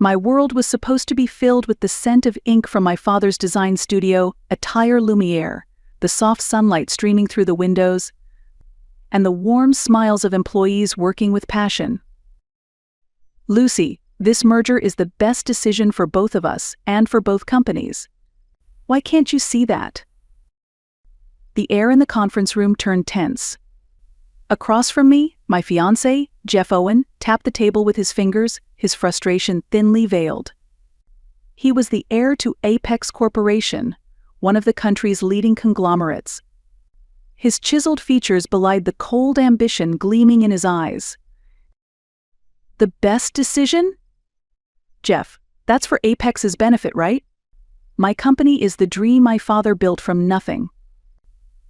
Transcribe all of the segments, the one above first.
My world was supposed to be filled with the scent of ink from my father's design studio, attire lumiere, the soft sunlight streaming through the windows, and the warm smiles of employees working with passion. Lucy, this merger is the best decision for both of us and for both companies. Why can't you see that? The air in the conference room turned tense. Across from me, my fiancé, Jeff Owen, tapped the table with his fingers, his frustration thinly veiled. He was the heir to Apex Corporation, one of the country's leading conglomerates. His chiseled features belied the cold ambition gleaming in his eyes. The best decision? Jeff, that's for Apex's benefit, right? My company is the dream my father built from nothing.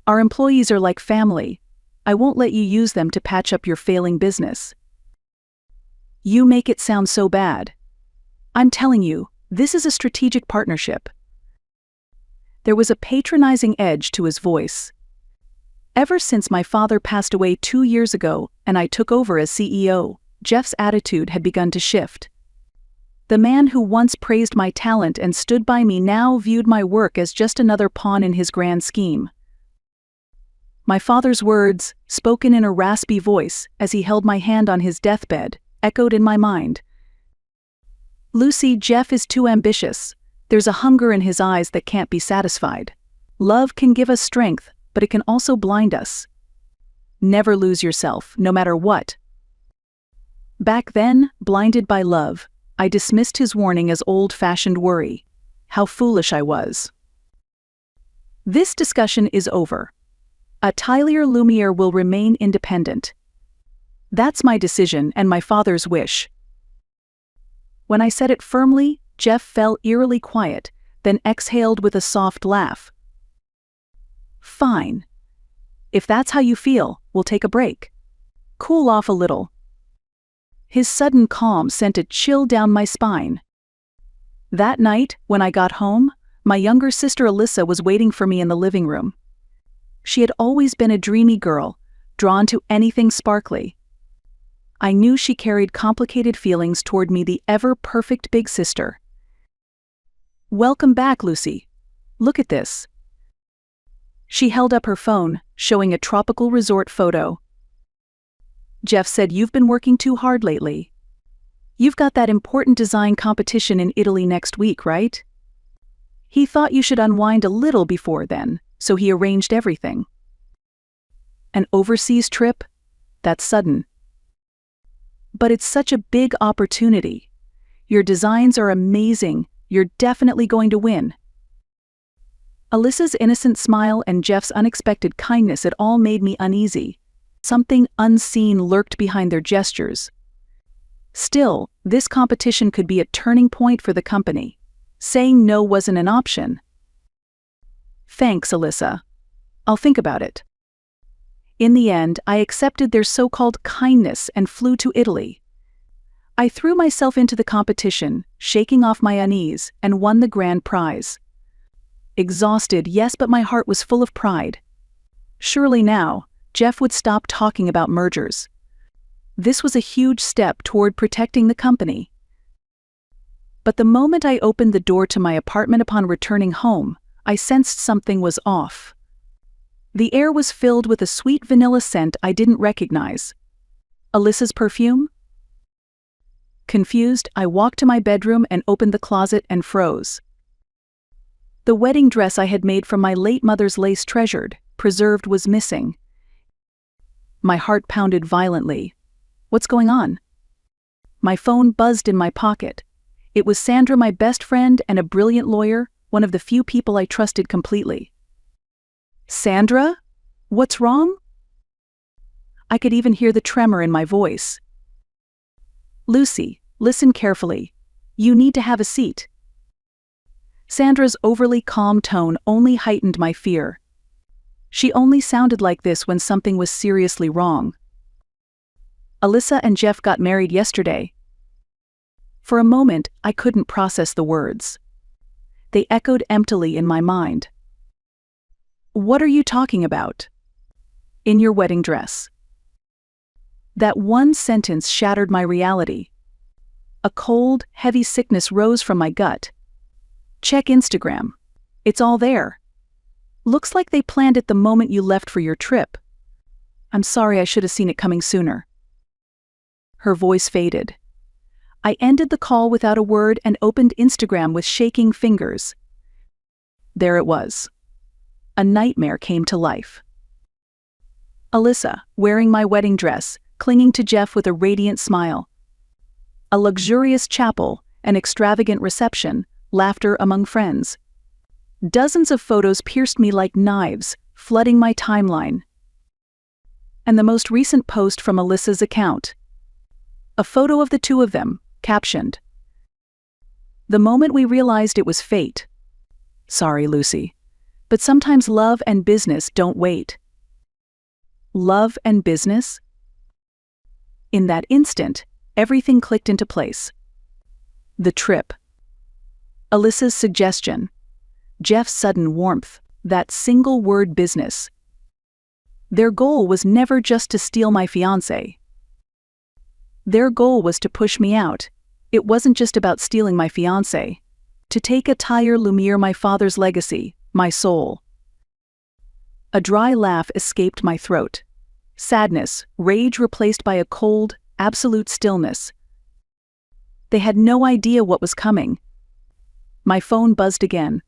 Our employees are like family. I won't let you use them to patch up your failing business. You make it sound so bad. I'm telling you, this is a strategic partnership. There was a patronizing edge to his voice. Ever since my father passed away 2 years ago and I took over as CEO, Jeff's attitude had begun to shift. The man who once praised my talent and stood by me now viewed my work as just another pawn in his grand scheme. My father's words, spoken in a raspy voice as he held my hand on his deathbed, echoed in my mind. Lucy, Jeff is too ambitious. There's a hunger in his eyes that can't be satisfied. Love can give us strength, but it can also blind us. Never lose yourself, no matter what. Back then, blinded by love, I dismissed his warning as old-fashioned worry. How foolish I was. This discussion is over. Atelier Lumiere will remain independent. That's my decision and my father's wish. When I said it firmly, Jeff fell eerily quiet, then exhaled with a soft laugh. Fine. If that's how you feel, we'll take a break. Cool off a little. His sudden calm sent a chill down my spine. That night, when I got home, my younger sister Alyssa was waiting for me in the living room. She had always been a dreamy girl, drawn to anything sparkly. I knew she carried complicated feelings toward me, the ever-perfect big sister. Welcome back, Lucy. Look at this. She held up her phone, showing a tropical resort photo. Jeff said you've been working too hard lately. You've got that important design competition in Italy next week, right? He thought you should unwind a little before then, so he arranged everything. An overseas trip? That's sudden. But it's such a big opportunity. Your designs are amazing. You're definitely going to win. Alyssa's innocent smile and Jeff's unexpected kindness had all made me uneasy. Something unseen lurked behind their gestures. Still, this competition could be a turning point for the company. Saying no wasn't an option. Thanks, Alyssa. I'll think about it. In the end, I accepted their so-called kindness and flew to Italy. I threw myself into the competition, shaking off my unease, and won the grand prize. Exhausted, yes, but my heart was full of pride. Surely now, Jeff would stop talking about mergers. This was a huge step toward protecting the company. But the moment I opened the door to my apartment upon returning home, I sensed something was off. The air was filled with a sweet vanilla scent I didn't recognize. Alyssa's perfume? Confused, I walked to my bedroom and opened the closet and froze. The wedding dress I had made from my late mother's lace preserved was missing. My heart pounded violently. What's going on? My phone buzzed in my pocket. It was Sandra, my best friend and a brilliant lawyer, one of the few people I trusted completely. Sandra? What's wrong? I could even hear the tremor in my voice. Lucy, listen carefully. You need to have a seat. Sandra's overly calm tone only heightened my fear. She only sounded like this when something was seriously wrong. Alyssa and Jeff got married yesterday. For a moment, I couldn't process the words. They echoed emptily in my mind. What are you talking about? In your wedding dress. That one sentence shattered my reality. A cold, heavy sickness rose from my gut. Check Instagram. It's all there. Looks like they planned it the moment you left for your trip. I'm sorry, I should have seen it coming sooner. Her voice faded. I ended the call without a word and opened Instagram with shaking fingers. There it was. A nightmare came to life. Alyssa, wearing my wedding dress, clinging to Jeff with a radiant smile. A luxurious chapel, an extravagant reception, laughter among friends. Dozens of photos pierced me like knives, flooding my timeline. And the most recent post from Alyssa's account. A photo of the two of them, captioned, "The moment we realized it was fate. Sorry, Lucy. But sometimes love and business don't wait." Love and business? In that instant, everything clicked into place. The trip. Alyssa's suggestion. Jeff's sudden warmth. That single word, business. Their goal was never just to steal my fiancé. Their goal was to push me out. It wasn't just about stealing my fiancé. To take Attire Lumiere, my father's legacy, my soul. A dry laugh escaped my throat. Sadness, rage replaced by a cold, absolute stillness. They had no idea what was coming. My phone buzzed again.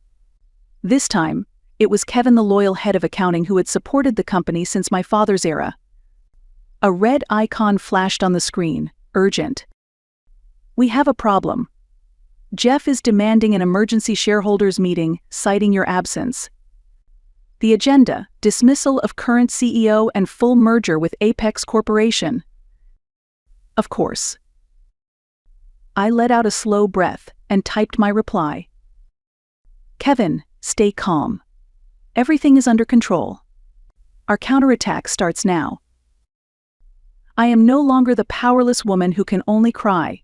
This time, it was Kevin, the loyal head of accounting who had supported the company since my father's era. A red icon flashed on the screen, urgent. "We have a problem. Jeff is demanding an emergency shareholders meeting, citing your absence. The agenda, dismissal of current CEO and full merger with Apex Corporation." Of course. I let out a slow breath and typed my reply. "Kevin, stay calm. Everything is under control. Our counterattack starts now. I am no longer the powerless woman who can only cry.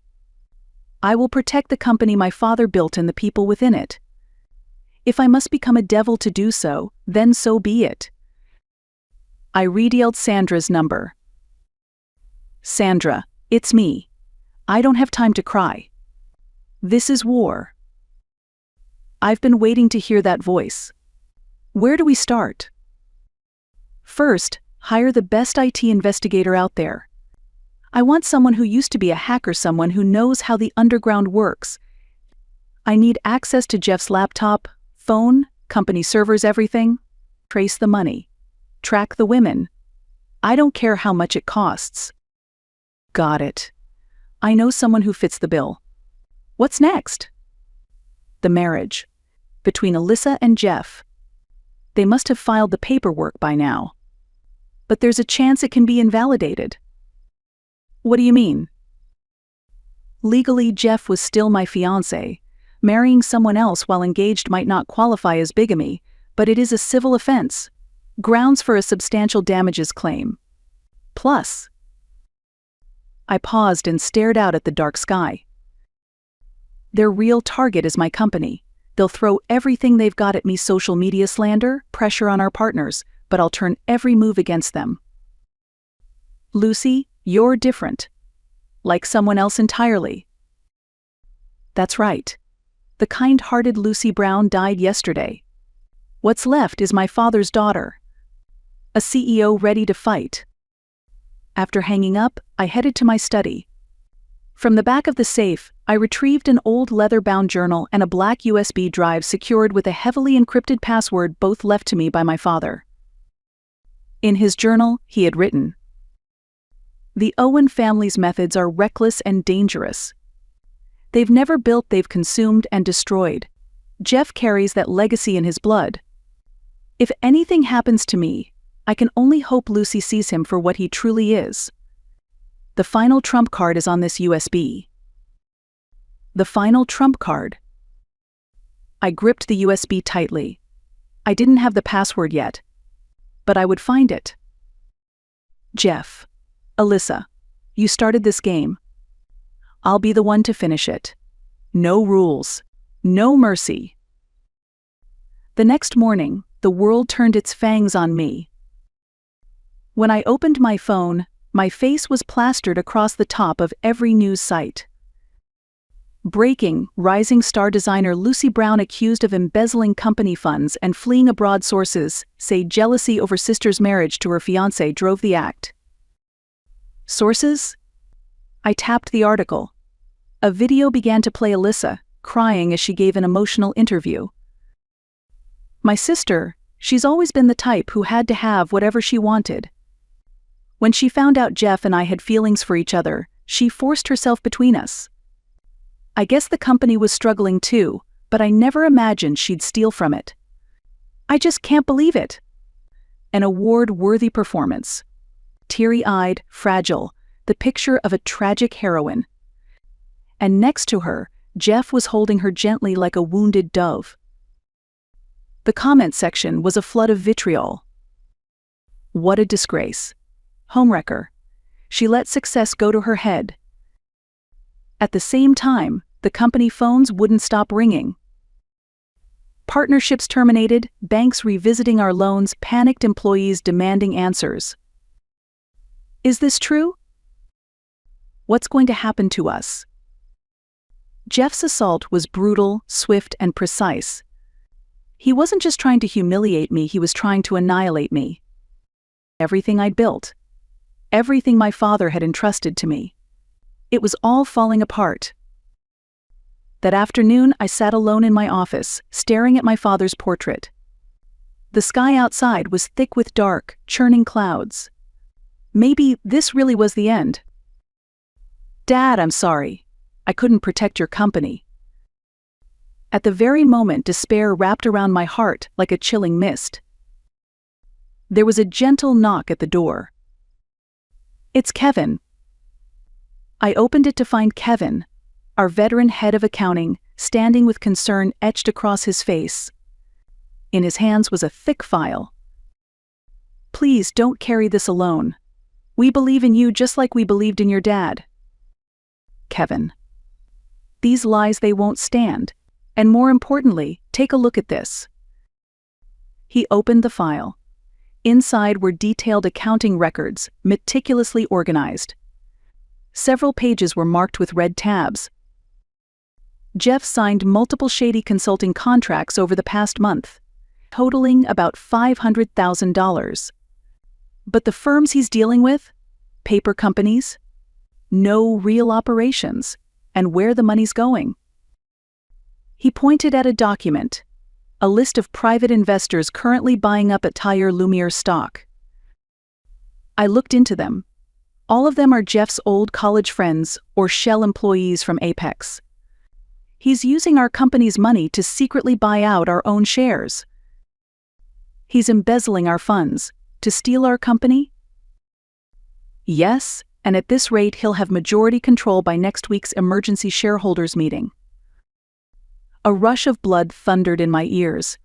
I will protect the company my father built and the people within it. If I must become a devil to do so, then so be it." I redialed Sandra's number. "Sandra, it's me. I don't have time to cry. This is war." I've been waiting to hear that voice. Where do we start? First, hire the best IT investigator out there. I want someone who used to be a hacker, someone who knows how the underground works. I need access to Jeff's laptop, phone, company servers, everything. Trace the money. Track the women. I don't care how much it costs. Got it. I know someone who fits the bill. What's next? The marriage. Between Alyssa and Jeff. They must have filed the paperwork by now. But there's a chance it can be invalidated. What do you mean? Legally, Jeff was still my fiancé. Marrying someone else while engaged might not qualify as bigamy, but it is a civil offense. Grounds for a substantial damages claim. Plus. I paused and stared out at the dark sky. Their real target is my company. They'll throw everything they've got at me: social media slander, pressure on our partners, but I'll turn every move against them. Lucy, you're different. Like someone else entirely. That's right. The kind-hearted Lucy Brown died yesterday. What's left is my father's daughter. A CEO ready to fight. After hanging up, I headed to my study. From the back of the safe, I retrieved an old leather-bound journal and a black USB drive secured with a heavily encrypted password, both left to me by my father. In his journal, he had written, "The Owen family's methods are reckless and dangerous. They've never built, they've consumed and destroyed. Jeff carries that legacy in his blood. If anything happens to me, I can only hope Lucy sees him for what he truly is. The final trump card is on this USB." The final trump card. I gripped the USB tightly. I didn't have the password yet, but I would find it. Jeff, Alyssa, you started this game. I'll be the one to finish it. No rules, no mercy. The next morning, the world turned its fangs on me. When I opened my phone, my face was plastered across the top of every news site. Breaking: rising star designer Lucy Brown accused of embezzling company funds and fleeing abroad. Sources say jealousy over sister's marriage to her fiancé drove the act. Sources? I tapped the article. A video began to play. Alyssa, crying as she gave an emotional interview. My sister, she's always been the type who had to have whatever she wanted. When she found out Jeff and I had feelings for each other, she forced herself between us. I guess the company was struggling too, but I never imagined she'd steal from it. I just can't believe it. An award-worthy performance. Teary-eyed, fragile, the picture of a tragic heroine. And next to her, Jeff was holding her gently like a wounded dove. The comment section was a flood of vitriol. What a disgrace. Homewrecker. She let success go to her head. At the same time, the company phones wouldn't stop ringing. Partnerships terminated, banks revisiting our loans, panicked employees demanding answers. Is this true? What's going to happen to us? Jeff's assault was brutal, swift, and precise. He wasn't just trying to humiliate me, he was trying to annihilate me. Everything I'd built. Everything my father had entrusted to me. It was all falling apart. That afternoon, I sat alone in my office, staring at my father's portrait. The sky outside was thick with dark, churning clouds. Maybe this really was the end. Dad, I'm sorry. I couldn't protect your company. At the very moment, despair wrapped around my heart like a chilling mist. There was a gentle knock at the door. It's Kevin. I opened it to find Kevin, our veteran head of accounting, standing with concern etched across his face. In his hands was a thick file. Please don't carry this alone. We believe in you just like we believed in your dad. Kevin. These lies, they won't stand. And more importantly, take a look at this. He opened the file. Inside were detailed accounting records, meticulously organized. Several pages were marked with red tabs. Jeff signed multiple shady consulting contracts over the past month, totaling about $500,000. But the firms he's dealing with? Paper companies? No real operations. And where the money's going? He pointed at a document, a list of private investors currently buying up Attire Lumiere stock. I looked into them. All of them are Jeff's old college friends or Shell employees from Apex. He's using our company's money to secretly buy out our own shares. He's embezzling our funds to steal our company? Yes, and at this rate he'll have majority control by next week's emergency shareholders meeting. A rush of blood thundered in my ears.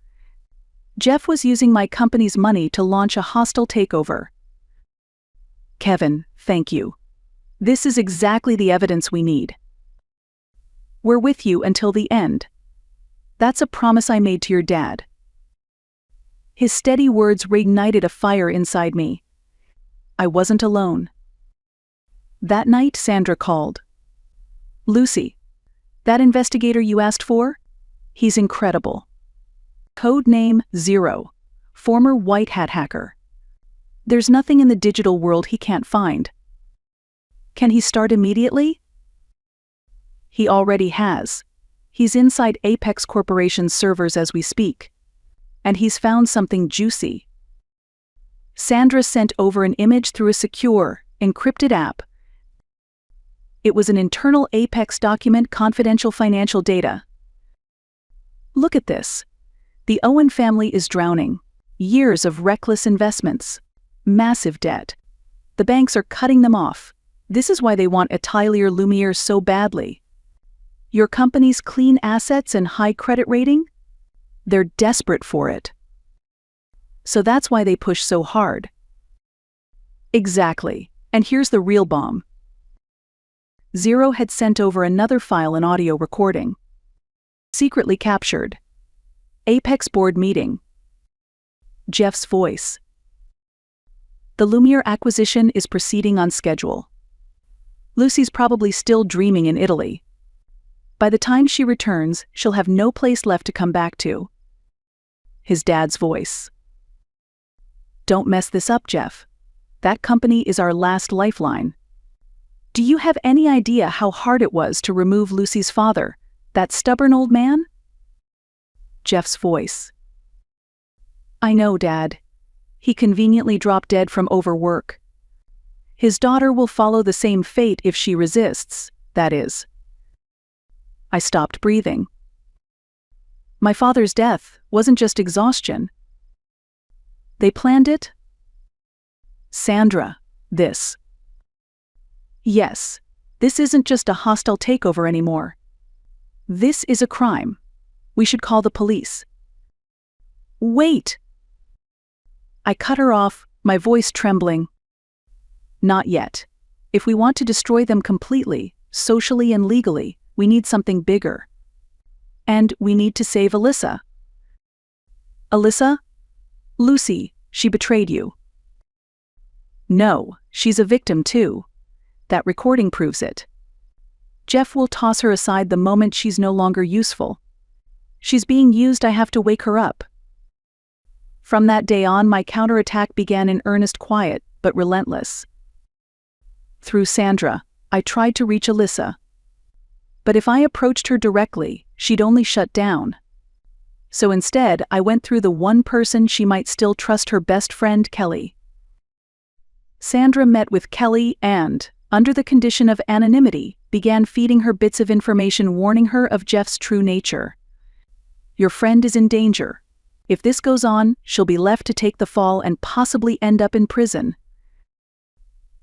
Jeff was using my company's money to launch a hostile takeover. Kevin, thank you. This is exactly the evidence we need. We're with you until the end. That's a promise I made to your dad. His steady words reignited a fire inside me. I wasn't alone. That night, Sandra called. Lucy, that investigator you asked for? He's incredible. Code name Zero, former white hat hacker. There's nothing in the digital world he can't find. Can he start immediately? He already has. He's inside Apex Corporation's servers as we speak. And he's found something juicy. Sandra sent over an image through a secure, encrypted app. It was an internal Apex document, confidential financial data. Look at this. The Owen family is drowning. Years of reckless investments. Massive debt. The banks are cutting them off. This is why they want Attire Lumiere so badly. Your company's clean assets and high credit rating? They're desperate for it. So that's why they push so hard. Exactly. And here's the real bomb. Zero had sent over another file, an audio recording. Secretly captured. Apex board meeting. Jeff's voice. The Lumiere acquisition is proceeding on schedule. Lucy's probably still dreaming in Italy. By the time she returns, she'll have no place left to come back to. His dad's voice. Don't mess this up, Jeff. That company is our last lifeline. Do you have any idea how hard it was to remove Lucy's father, that stubborn old man? Jeff's voice. I know, Dad. He conveniently dropped dead from overwork. His daughter will follow the same fate if she resists, that is. I stopped breathing. My father's death wasn't just exhaustion. They planned it? Sandra, this. Yes, this isn't just a hostile takeover anymore. This is a crime. We should call the police. Wait! I cut her off, my voice trembling. Not yet. If we want to destroy them completely, socially and legally, we need something bigger. And we need to save Alyssa. Alyssa? Lucy, she betrayed you. No, she's a victim too. That recording proves it. Jeff will toss her aside the moment she's no longer useful. She's being used, I have to wake her up. From that day on, my counterattack began in earnest, quiet, but relentless. Through Sandra, I tried to reach Alyssa. But if I approached her directly, she'd only shut down. So instead, I went through the one person she might still trust, her best friend, Kelly. Sandra met with Kelly and, under the condition of anonymity, began feeding her bits of information warning her of Jeff's true nature. Your friend is in danger. If this goes on, she'll be left to take the fall and possibly end up in prison.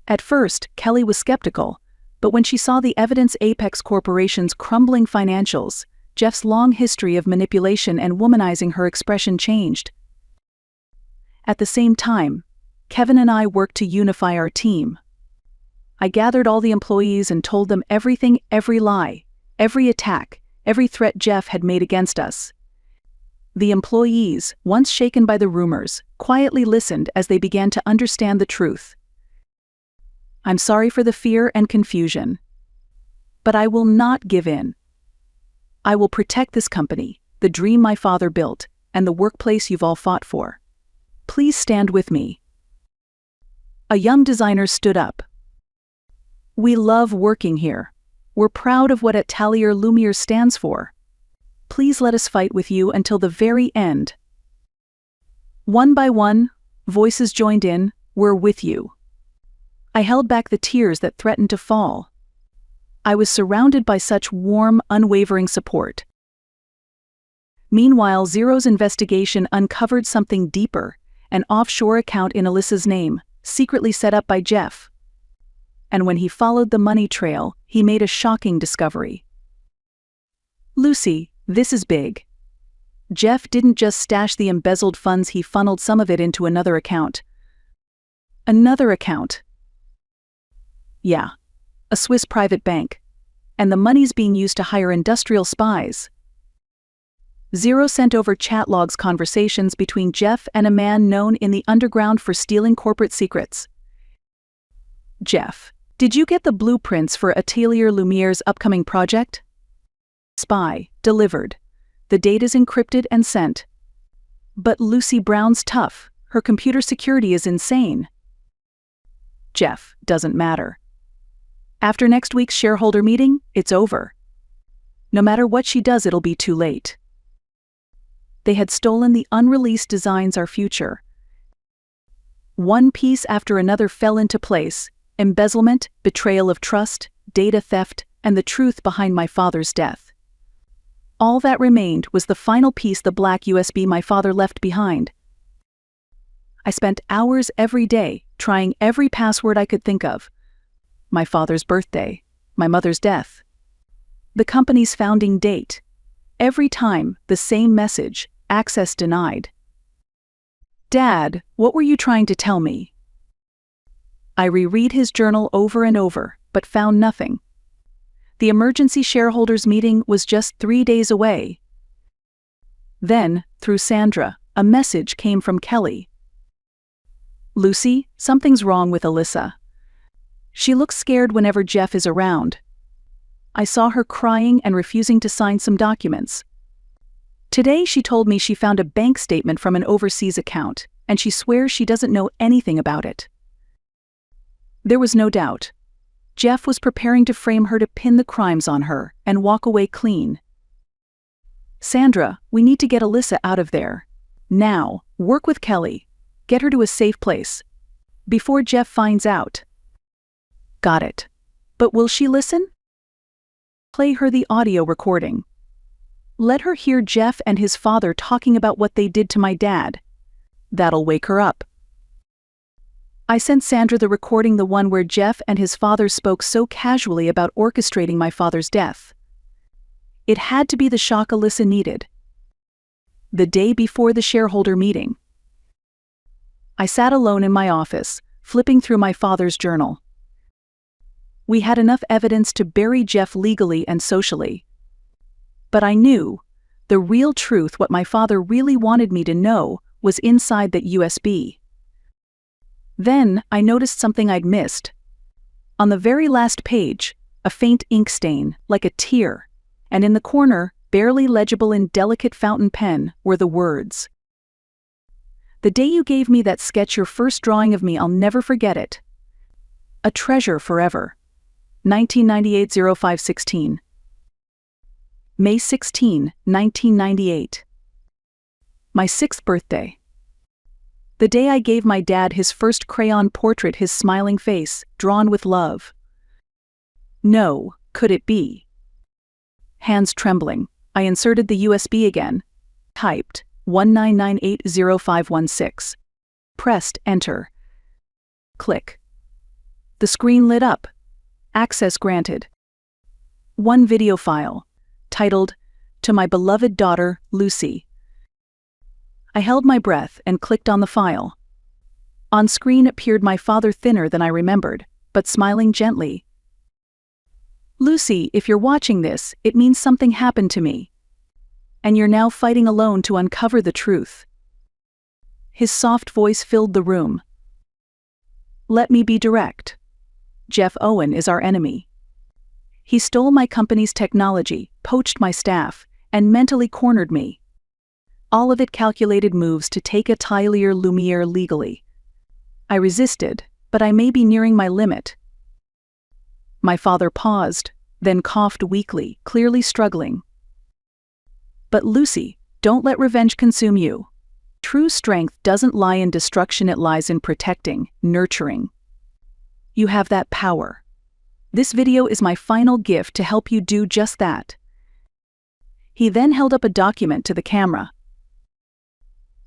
At first, Kelly was skeptical, but when she saw the evidence, Apex Corporation's crumbling financials, Jeff's long history of manipulation and womanizing her, expression changed. At the same time, Kevin and I worked to unify our team. I gathered all the employees and told them everything, every lie, every attack, every threat Jeff had made against us. The employees, once shaken by the rumors, quietly listened as they began to understand the truth. I'm sorry for the fear and confusion. But I will not give in. I will protect this company, the dream my father built, and the workplace you've all fought for. Please stand with me. A young designer stood up. We love working here. We're proud of what Atelier Lumiere stands for. Please let us fight with you until the very end. One by one, voices joined in, we're with you. I held back the tears that threatened to fall. I was surrounded by such warm, unwavering support. Meanwhile, Zero's investigation uncovered something deeper, an offshore account in Alyssa's name, secretly set up by Jeff. And when he followed the money trail, he made a shocking discovery. Lucy, this is big. Jeff didn't just stash the embezzled funds, he funneled some of it into another account. Another account. Yeah, a Swiss private bank. And the money's being used to hire industrial spies. Zero sent over chat logs, conversations between Jeff and a man known in the underground for stealing corporate secrets. Jeff, did you get the blueprints for Atelier Lumiere's upcoming project? Spy, delivered. The data's encrypted and sent. But Lucy Brown's tough. Her computer security is insane. Jeff, doesn't matter. After next week's shareholder meeting, it's over. No matter what she does, it'll be too late. They had stolen the unreleased designs, our future. One piece after another fell into place: embezzlement, betrayal of trust, data theft, and the truth behind my father's death. All that remained was the final piece, the black USB my father left behind. I spent hours every day trying every password I could think of. My father's birthday, my mother's death, the company's founding date. Every time, the same message: access denied. Dad, what were you trying to tell me? I reread his journal over and over, but found nothing. The emergency shareholders meeting was just 3 days away. Then, through Sandra, a message came from Kelly. Lucy, something's wrong with Alyssa. She looks scared whenever Jeff is around. I saw her crying and refusing to sign some documents. Today she told me she found a bank statement from an overseas account, and she swears she doesn't know anything about it. There was no doubt. Jeff was preparing to frame her to pin the crimes on her and walk away clean. Sandra, we need to get Alyssa out of there. Now, work with Kelly. Get her to a safe place. Before Jeff finds out. Got it. But will she listen? Play her the audio recording. Let her hear Jeff and his father talking about what they did to my dad. That'll wake her up. I sent Sandra the recording, the one where Jeff and his father spoke so casually about orchestrating my father's death. It had to be the shock Alyssa needed. The day before the shareholder meeting. I sat alone in my office, flipping through my father's journal. We had enough evidence to bury Jeff legally and socially. But I knew, the real truth, what my father really wanted me to know, was inside that USB. Then, I noticed something I'd missed. On the very last page, a faint ink stain, like a tear, and in the corner, barely legible in delicate fountain pen, were the words. The day you gave me that sketch, your first drawing of me, I'll never forget it. A treasure forever. 1998-05-16. May 16, 1998. My 6th birthday. The day I gave my dad his first crayon portrait, his smiling face, drawn with love. No, could it be? Hands trembling, I inserted the USB again. Typed 19980516. Pressed enter. Click. The screen lit up. Access granted. One video file, titled, "To my beloved daughter, Lucy." I held my breath and clicked on the file. On screen appeared my father, thinner than I remembered, but smiling gently. "Lucy, if you're watching this, it means something happened to me. And you're now fighting alone to uncover the truth." His soft voice filled the room. "Let me be direct. Jeff Owen is our enemy. He stole my company's technology, poached my staff, and mentally cornered me. All of it calculated moves to take Atelier Lumiere legally. I resisted, but I may be nearing my limit." My father paused, then coughed weakly, clearly struggling. "But Lucy, don't let revenge consume you. True strength doesn't lie in destruction, it lies in protecting, nurturing. You have that power. This video is my final gift to help you do just that." He then held up a document to the camera.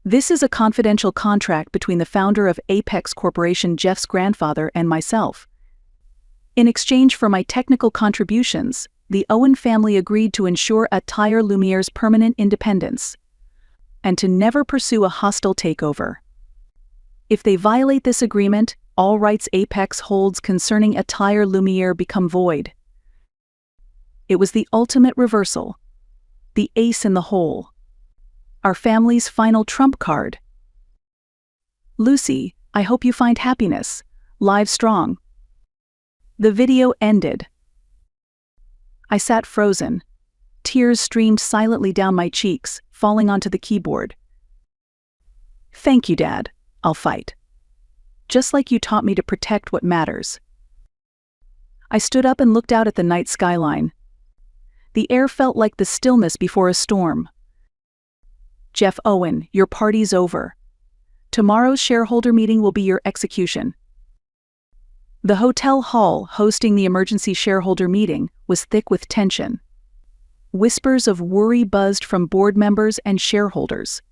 "This is a confidential contract between the founder of Apex Corporation, Jeff's grandfather, and myself. In exchange for my technical contributions, the Owen family agreed to ensure Atelier Lumiere's permanent independence, and to never pursue a hostile takeover. If they violate this agreement, all rights Apex holds concerning Atelier Lumiere become void." It was the ultimate reversal. The ace in the hole. Our family's final trump card. "Lucy, I hope you find happiness. Live strong." The video ended. I sat frozen. Tears streamed silently down my cheeks, falling onto the keyboard. "Thank you, Dad. I'll fight. Just like you taught me to protect what matters." I stood up and looked out at the night skyline. The air felt like the stillness before a storm. "Jeff Owen, your party's over. Tomorrow's shareholder meeting will be your execution." The hotel hall hosting the emergency shareholder meeting was thick with tension. Whispers of worry buzzed from board members and shareholders.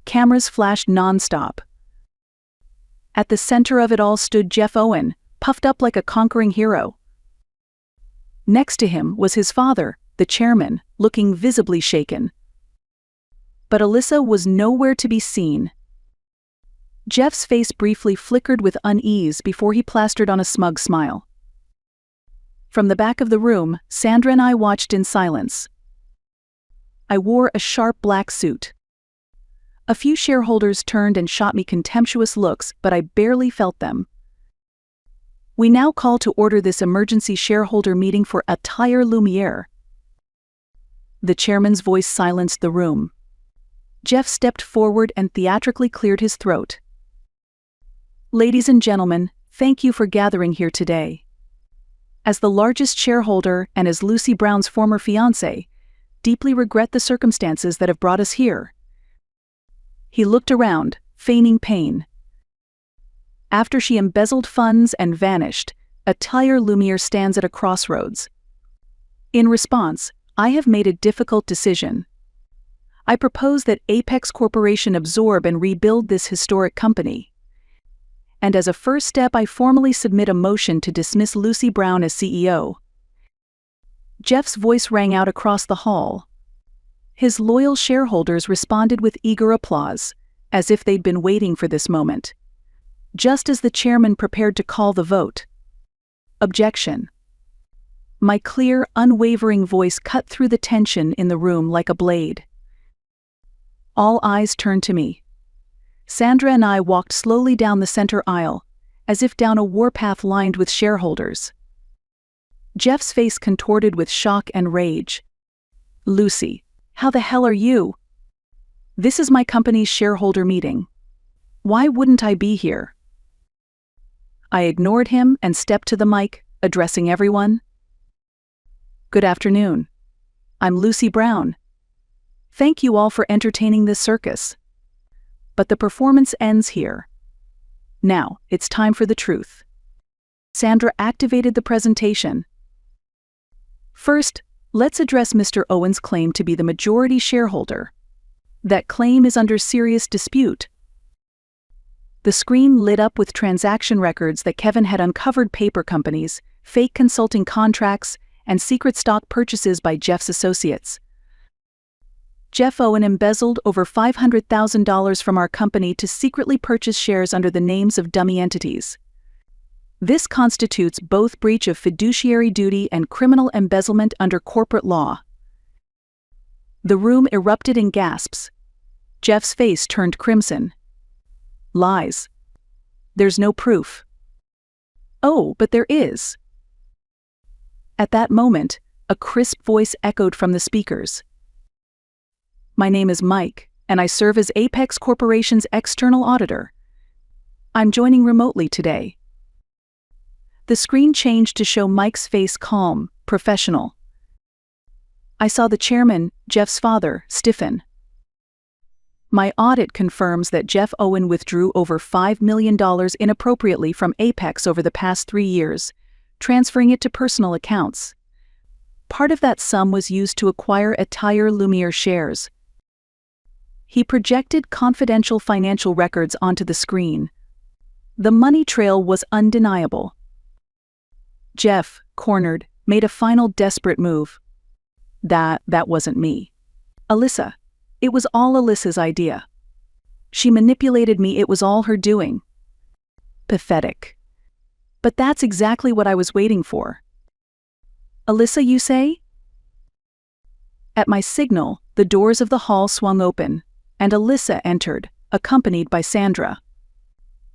Cameras flashed nonstop. At the center of it all stood Jeff Owen, puffed up like a conquering hero. Next to him was his father, the chairman, looking visibly shaken. But Alyssa was nowhere to be seen. Jeff's face briefly flickered with unease before he plastered on a smug smile. From the back of the room, Sandra and I watched in silence. I wore a sharp black suit. A few shareholders turned and shot me contemptuous looks, but I barely felt them. We now call to order this emergency shareholder meeting for Attire Lumiere. The chairman's voice silenced the room. Jeff stepped forward and theatrically cleared his throat. Ladies and gentlemen, thank you for gathering here today. As the largest shareholder and as Lucy Brown's former fiancé, deeply regret the circumstances that have brought us here. He looked around, feigning pain. After she embezzled funds and vanished, Attire Lumiere stands at a crossroads. In response, I have made a difficult decision. I propose that Apex Corporation absorb and rebuild this historic company. And as a first step, I formally submit a motion to dismiss Lucy Brown as CEO. Jeff's voice rang out across the hall. His loyal shareholders responded with eager applause, as if they'd been waiting for this moment. Just as the chairman prepared to call the vote. Objection. My clear, unwavering voice cut through the tension in the room like a blade. All eyes turned to me. Sandra and I walked slowly down the center aisle, as if down a warpath lined with shareholders. Jeff's face contorted with shock and rage. Lucy, how the hell are you? This is my company's shareholder meeting. Why wouldn't I be here? I ignored him and stepped to the mic, addressing everyone. Good afternoon. I'm Lucy Brown. Thank you all for entertaining this circus. But the performance ends here. Now, it's time for the truth. Sandra activated the presentation. First, let's address Mr. Owen's claim to be the majority shareholder. That claim is under serious dispute. The screen lit up with transaction records that Kevin had uncovered: paper companies, fake consulting contracts, and secret stock purchases by Jeff's associates. Jeff Owen embezzled over $500,000 from our company to secretly purchase shares under the names of dummy entities. This constitutes both breach of fiduciary duty and criminal embezzlement under corporate law. The room erupted in gasps. Jeff's face turned crimson. Lies. There's no proof. Oh, but there is. At that moment, a crisp voice echoed from the speakers. My name is Mike, and I serve as Apex Corporation's external auditor. I'm joining remotely today. The screen changed to show Mike's face calm, professional. I saw the chairman, Jeff's father, stiffen. My audit confirms that Jeff Owen withdrew over $5 million inappropriately from Apex over the past 3 years, transferring it to personal accounts. Part of that sum was used to acquire Attire Lumiere shares. He projected confidential financial records onto the screen. The money trail was undeniable. Jeff, cornered, made a final desperate move. That wasn't me. Alyssa. It was all Alyssa's idea. She manipulated me, it was all her doing. Pathetic. But that's exactly what I was waiting for. Alyssa, you say? At my signal, the doors of the hall swung open, and Alyssa entered, accompanied by Sandra.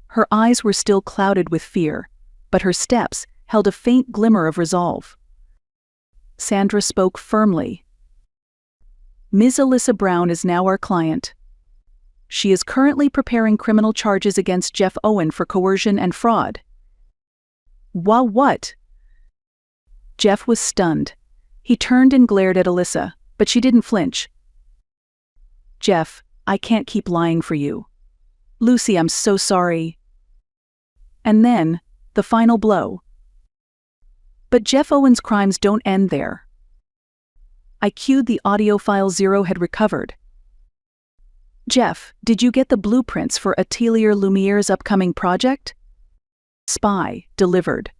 Her eyes were still clouded with fear, but her steps held a faint glimmer of resolve. Sandra spoke firmly. Ms. Alyssa Brown is now our client. She is currently preparing criminal charges against Jeff Owen for coercion and fraud. What? Jeff was stunned. He turned and glared at Alyssa, but she didn't flinch. Jeff, I can't keep lying for you. Lucy, I'm so sorry. And then, the final blow. But Jeff Owen's crimes don't end there. I cued the audio file Zero had recovered. Jeff, did you get the blueprints for Attire Lumiere's upcoming project? Spy, delivered.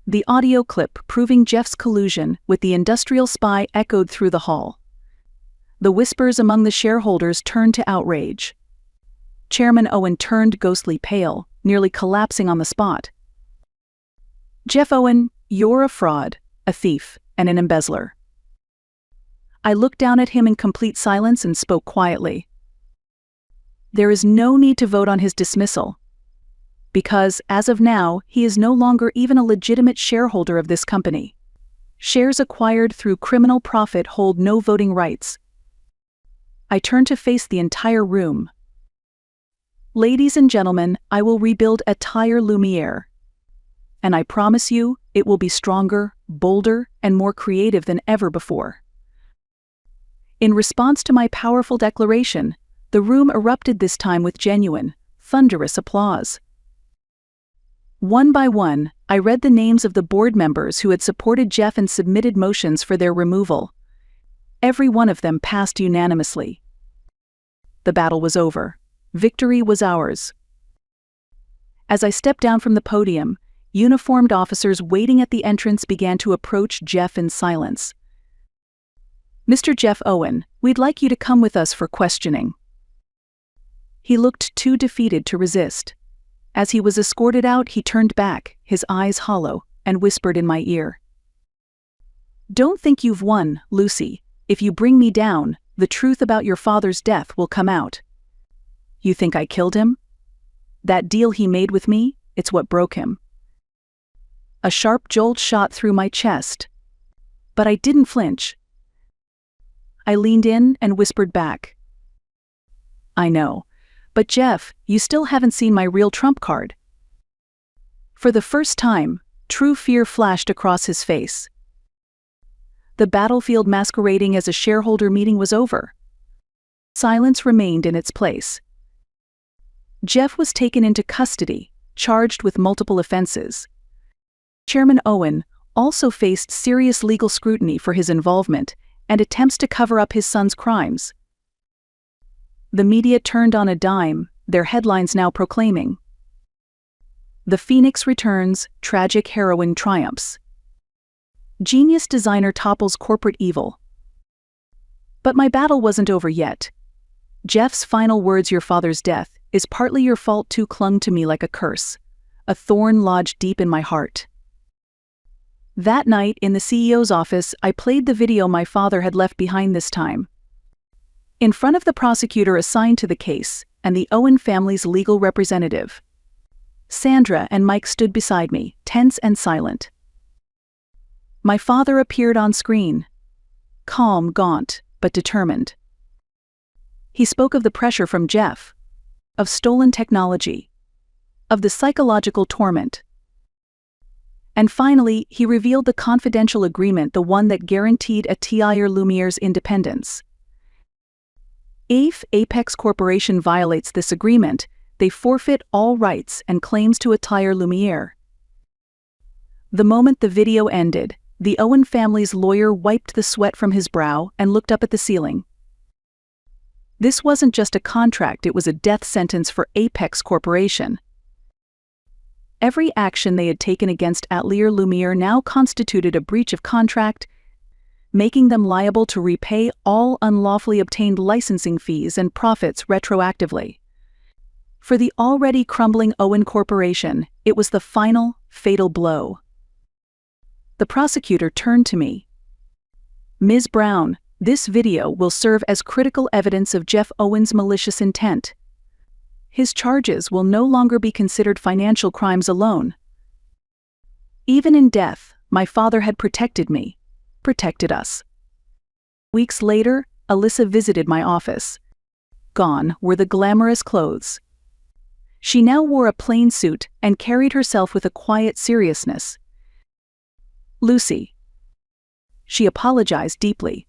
The audio clip proving Jeff's collusion with the industrial spy echoed through the hall. The whispers among the shareholders turned to outrage. Chairman Owen turned ghostly pale, nearly collapsing on the spot. Jeff Owen, you're a fraud, a thief, and an embezzler. I looked down at him in complete silence and spoke quietly. There is no need to vote on his dismissal. because, as of now, he is no longer even a legitimate shareholder of this company. Shares acquired through criminal profit hold no voting rights. I turned to face the entire room. Ladies and gentlemen, I will rebuild Attire Lumiere. And I promise you, it will be stronger, bolder, and more creative than ever before. In response to my powerful declaration, the room erupted this time with genuine, thunderous applause. One by one, I read the names of the board members who had supported Jeff and submitted motions for their removal. Every one of them passed unanimously. The battle was over. Victory was ours. As I stepped down from the podium, uniformed officers waiting at the entrance began to approach Jeff in silence. "Mr. Jeff Owen, we'd like you to come with us for questioning." He looked too defeated to resist. As he was escorted out, he turned back, his eyes hollow, and whispered in my ear. "Don't think you've won, Lucy. If you bring me down, the truth about your father's death will come out. You think I killed him? That deal he made with me, it's what broke him." A sharp jolt shot through my chest. But I didn't flinch. I leaned in and whispered back. "I know. But Jeff, you still haven't seen my real trump card." For the first time, true fear flashed across his face. The battlefield masquerading as a shareholder meeting was over. Silence remained in its place. Jeff was taken into custody, charged with multiple offenses. Chairman Owen also faced serious legal scrutiny for his involvement and attempts to cover up his son's crimes. The media turned on a dime, their headlines now proclaiming, "The Phoenix returns, tragic heroine triumphs. Genius designer topples corporate evil." But my battle wasn't over yet. Jeff's final words, "Your father's death is partly your fault too," clung to me like a curse, a thorn lodged deep in my heart. That night, in the CEO's office, I played the video my father had left behind this time. In front of the prosecutor assigned to the case, and the Owen family's legal representative. Sandra and Mike stood beside me, tense and silent. My father appeared on screen. Calm, gaunt, but determined. He spoke of the pressure from Jeff, of stolen technology, of the psychological torment. And finally, he revealed the confidential agreement, the one that guaranteed Attire Lumiere's independence. If Apex Corporation violates this agreement, they forfeit all rights and claims to Attire Lumiere. The moment the video ended, the Owen family's lawyer wiped the sweat from his brow and looked up at the ceiling. This wasn't just a contract, it was a death sentence for Apex Corporation. Every action they had taken against Attire Lumiere now constituted a breach of contract, making them liable to repay all unlawfully obtained licensing fees and profits retroactively. For the already crumbling Owen Corporation, it was the final, fatal blow. The prosecutor turned to me. "Ms. Brown, this video will serve as critical evidence of Jeff Owen's malicious intent. His charges will no longer be considered financial crimes alone. Even in death, my father had protected me, protected us." Weeks later, Alyssa visited my office. Gone were the glamorous clothes. She now wore a plain suit and carried herself with a quiet seriousness. "Lucy." She apologized deeply.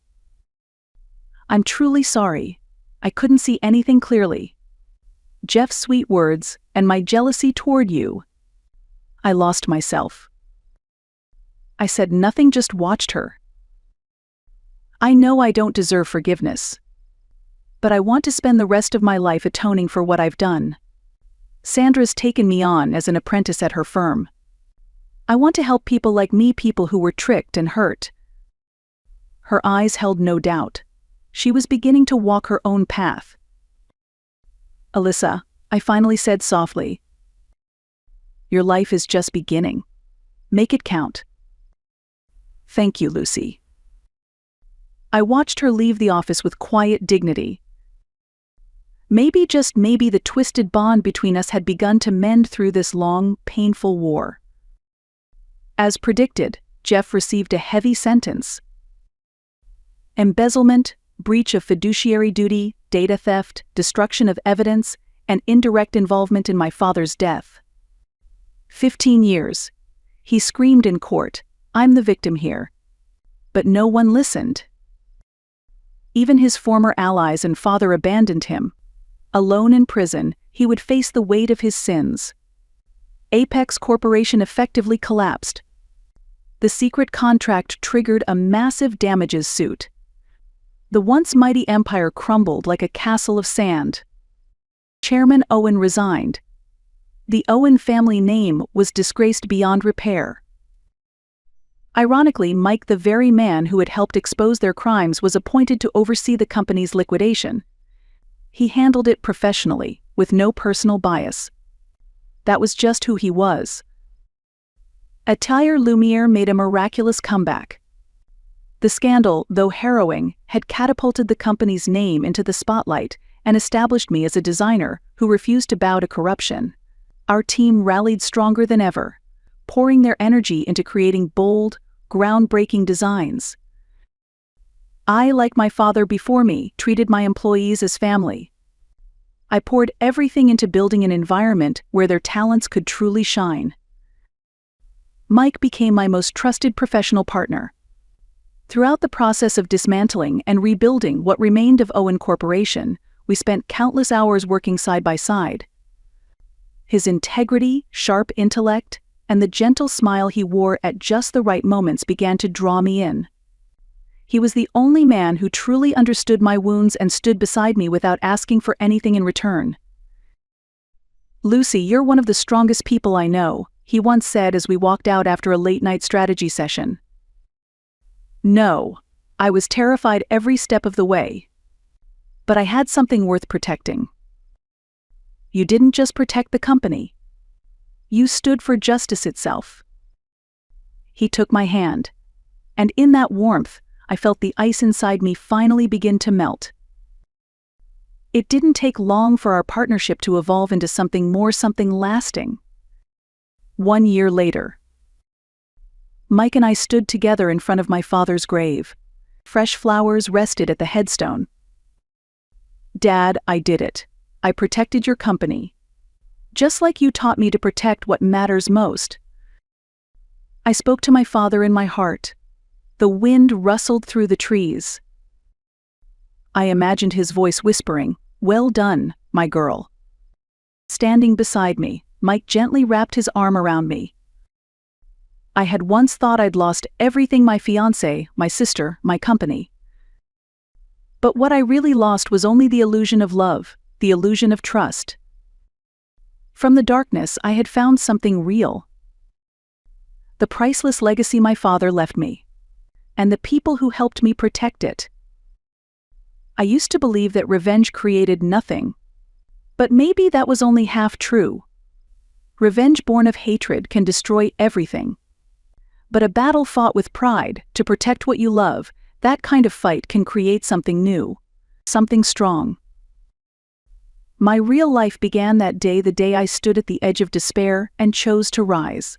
"I'm truly sorry. I couldn't see anything clearly. Jeff's sweet words and my jealousy toward you. I lost myself." I said nothing, just watched her. "I know I don't deserve forgiveness. But I want to spend the rest of my life atoning for what I've done. Sandra's taken me on as an apprentice at her firm. I want to help people like me, people who were tricked and hurt." Her eyes held no doubt. She was beginning to walk her own path. "Alyssa," I finally said softly, "your life is just beginning. Make it count." "Thank you, Lucy." I watched her leave the office with quiet dignity. Maybe, just maybe, the twisted bond between us had begun to mend through this long, painful war. As predicted, Jeff received a heavy sentence. Embezzlement, breach of fiduciary duty, data theft, destruction of evidence, and indirect involvement in my father's death. 15 years. He screamed in court, "I'm the victim here." But no one listened. Even his former allies and father abandoned him. Alone in prison, he would face the weight of his sins. Apex Corporation effectively collapsed. The secret contract triggered a massive damages suit. The once mighty empire crumbled like a castle of sand. Chairman Owen resigned. The Owen family name was disgraced beyond repair. Ironically, Mike, the very man who had helped expose their crimes, was appointed to oversee the company's liquidation. He handled it professionally, with no personal bias. That was just who he was. Atelier Lumiere made a miraculous comeback. The scandal, though harrowing, had catapulted the company's name into the spotlight and established me as a designer who refused to bow to corruption. Our team rallied stronger than ever, pouring their energy into creating bold, groundbreaking designs. I, like my father before me, treated my employees as family. I poured everything into building an environment where their talents could truly shine. Mike became my most trusted professional partner. Throughout the process of dismantling and rebuilding what remained of Owen Corporation, we spent countless hours working side by side. His integrity, sharp intellect, and the gentle smile he wore at just the right moments began to draw me in. He was the only man who truly understood my wounds and stood beside me without asking for anything in return. "Lucy, you're one of the strongest people I know," he once said as we walked out after a late-night strategy session. No, I was terrified every step of the way. But I had something worth protecting. You didn't just protect the company. You stood for justice itself. He took my hand, and in that warmth, I felt the ice inside me finally begin to melt. It didn't take long for our partnership to evolve into something more, something lasting. 1 year later, Mike and I stood together in front of my father's grave. Fresh flowers rested at the headstone. "Dad, I did it. I protected your company. Just like you taught me to protect what matters most." I spoke to my father in my heart. The wind rustled through the trees. I imagined his voice whispering, "Well done, my girl." Standing beside me, Mike gently wrapped his arm around me. I had once thought I'd lost everything: my fiancé, my sister, my company. But what I really lost was only the illusion of love, the illusion of trust. From the darkness, I had found something real. The priceless legacy my father left me, and the people who helped me protect it. I used to believe that revenge created nothing. But maybe that was only half true. Revenge born of hatred can destroy everything. But a battle fought with pride, to protect what you love, that kind of fight can create something new, something strong. My real life began that day, the day I stood at the edge of despair and chose to rise.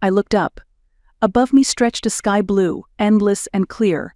I looked up. Above me stretched a sky blue, endless and clear,